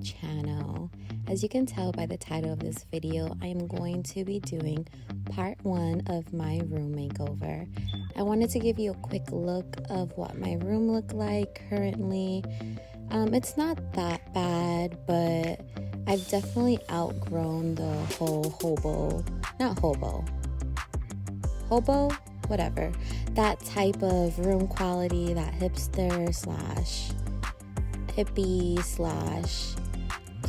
channel. As you can tell by the title of this video, I am going to be doing part 1 of my room makeover. I wanted to give you a quick look of what my room looked like currently. It's not that bad, but I've definitely outgrown the whole whatever, that type of room quality, that hipster slash hippie slash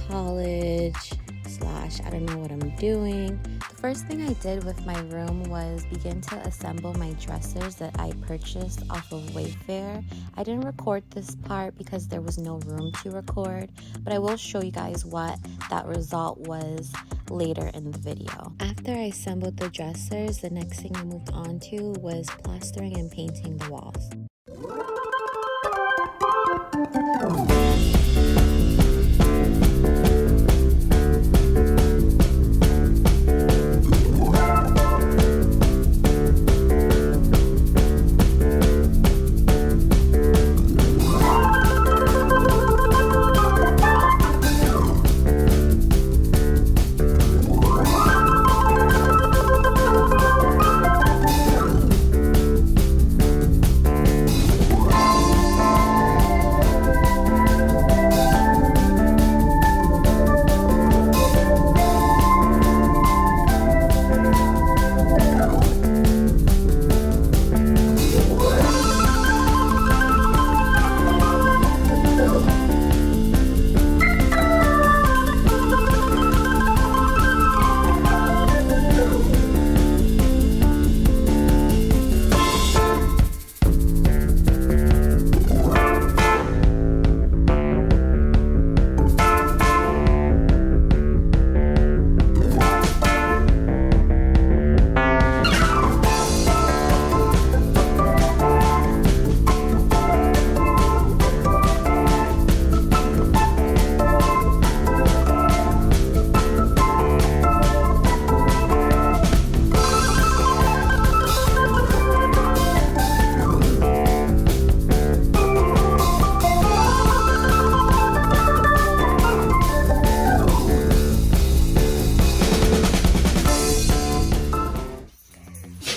college slash I don't know what I'm doing. The first thing I did with my room was begin to assemble my dressers that I purchased off of Wayfair. I didn't record this part because there was no room to record, but I will show you guys what that result was later in the video. After I assembled the dressers, the next thing I moved on to was plastering and painting the walls.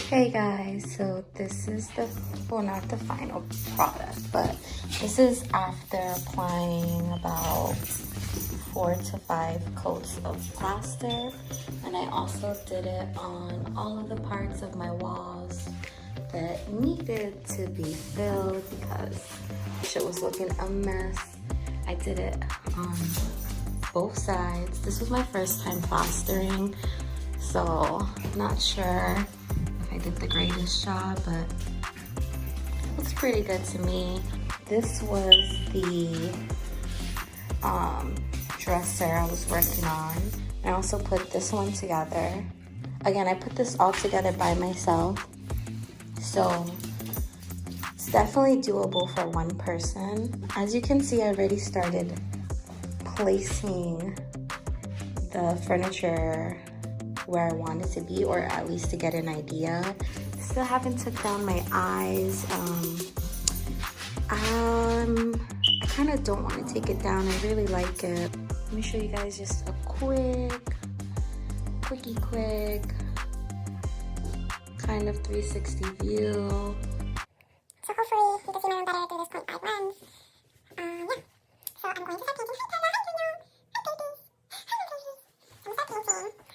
Hey guys, so this is not the final product, but this is after applying about 4 to 5 coats of plaster, and I also did it on all of the parts of my walls that needed to be filled because shit was looking a mess. I did it on both sides. This was my first time plastering, so I'm not sure I did the greatest job, but it looks pretty good to me. This was the dresser I was working on. I also put this one together. Again, I put this all together by myself, so it's definitely doable for one person. As you can see, I already started placing the furniture where I want it to be, or at least to get an idea. Still haven't took down my eyes. I kind of don't want to take it down. I really like it. Let me show you guys just a quick kind of 360 view. So hopefully you can see my room better through this 0.5 lens. Yeah. So I'm going to start painting.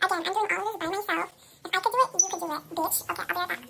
Again, I'm doing all of this by myself. If I could do it, you could do it, bitch. Okay, I'll be right back.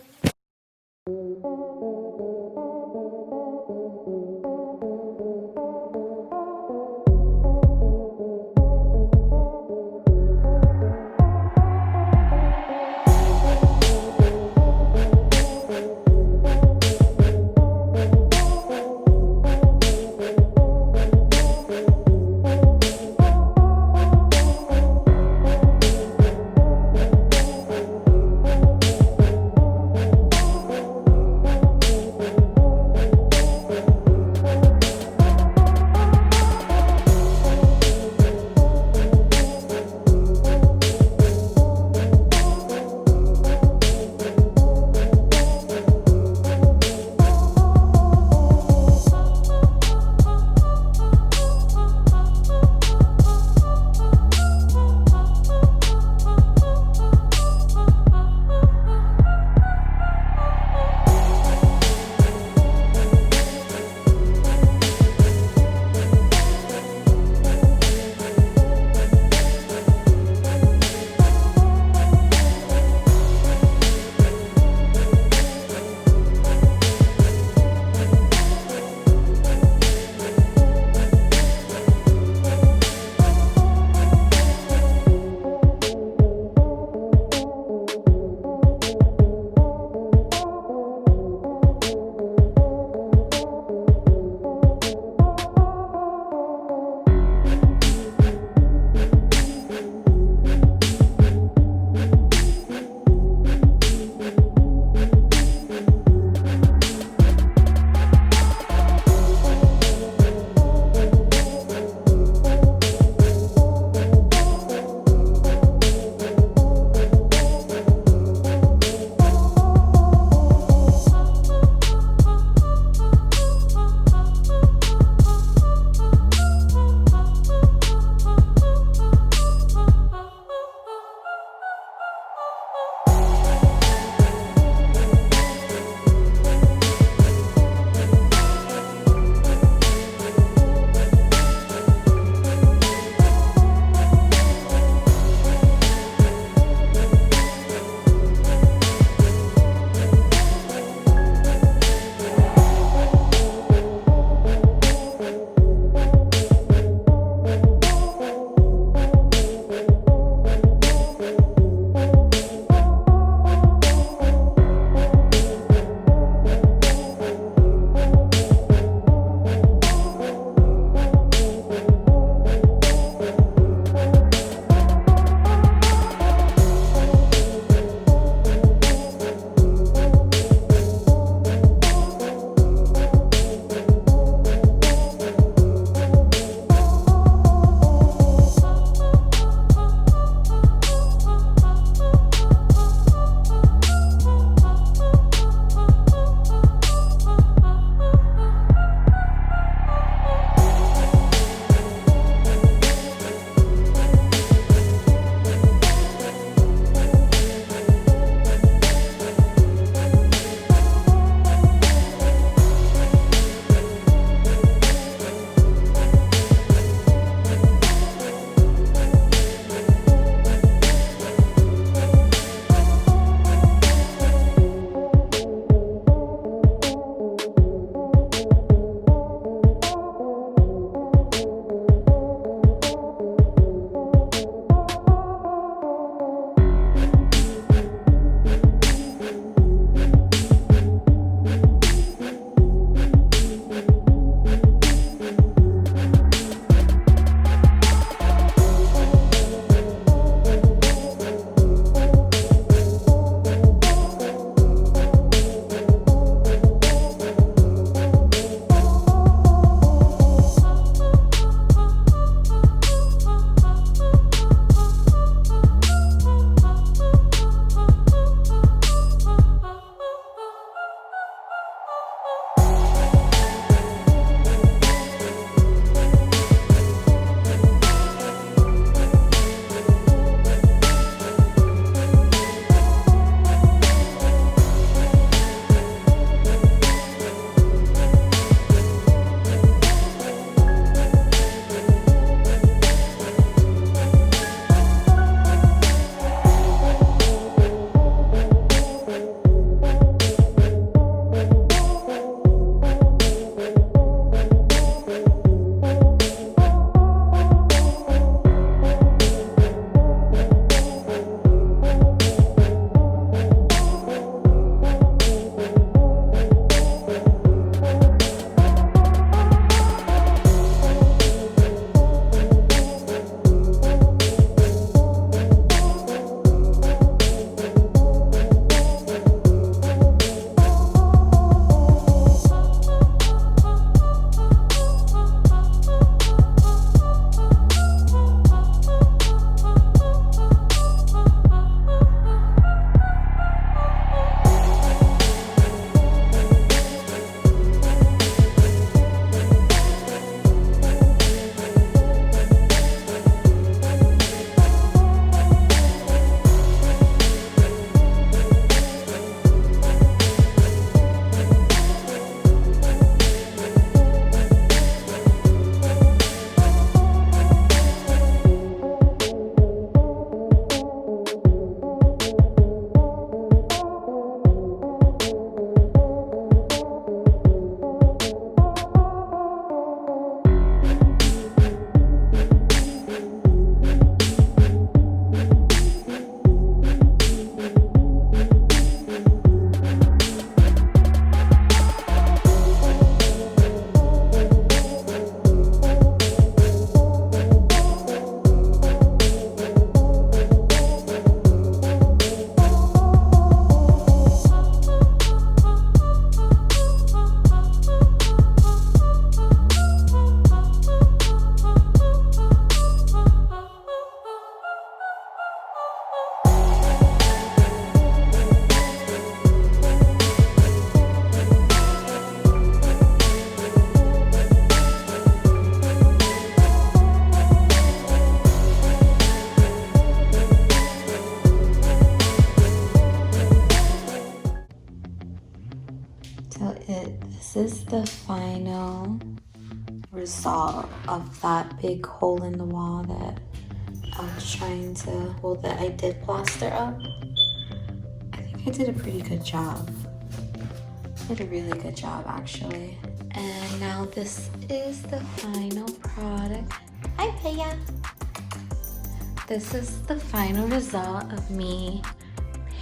is the final result of that big hole in the wall that I was trying to, well, that I did plaster up. I think I did a pretty good job. I did a really good job, actually. And now this is the final product. Hi, Paya. This is the final result of me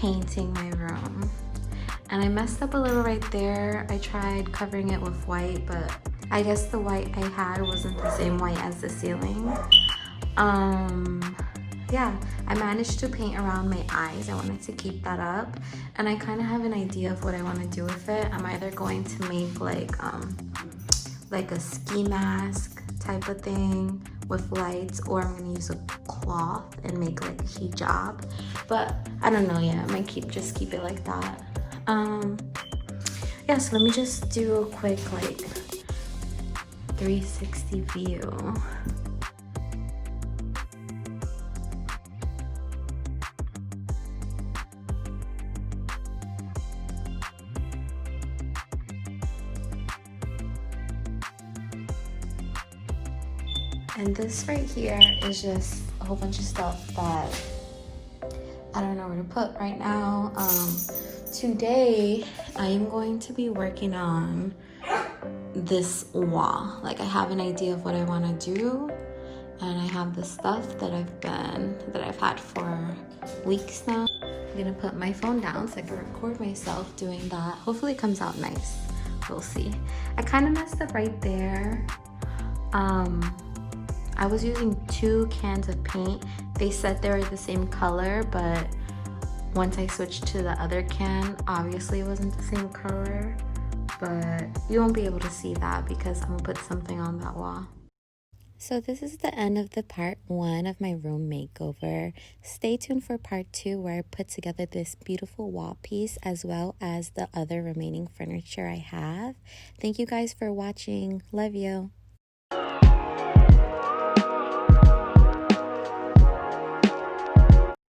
painting my room. And I messed up a little right there. I tried covering it with white, but I guess the white I had wasn't the same white as the ceiling. Yeah, I managed to paint around my eyes. I wanted to keep that up. And I kind of have an idea of what I want to do with it. I'm either going to make like a ski mask type of thing with lights, or I'm gonna use a cloth and make like a hijab. But I don't know yet. I might just keep it like that. Yeah, so let me just do a quick like 360 view. And this right here is just a whole bunch of stuff that I don't know where to put right now. Today I am going to be working on this wall. Like, I have an idea of what I want to do, and I have the stuff that I've had for weeks now. I'm gonna put my phone down so I can record myself doing that. Hopefully it comes out nice. We'll see. I kind of messed up right there. I was using 2 cans of paint. They said they were the same color, but once I switched to the other can, obviously it wasn't the same color. But you won't be able to see that because I'm gonna put something on that wall. So this is the end of the part 1 of my room makeover. Stay tuned for part 2, where I put together this beautiful wall piece as well as the other remaining furniture I have. Thank you guys for watching. Love you.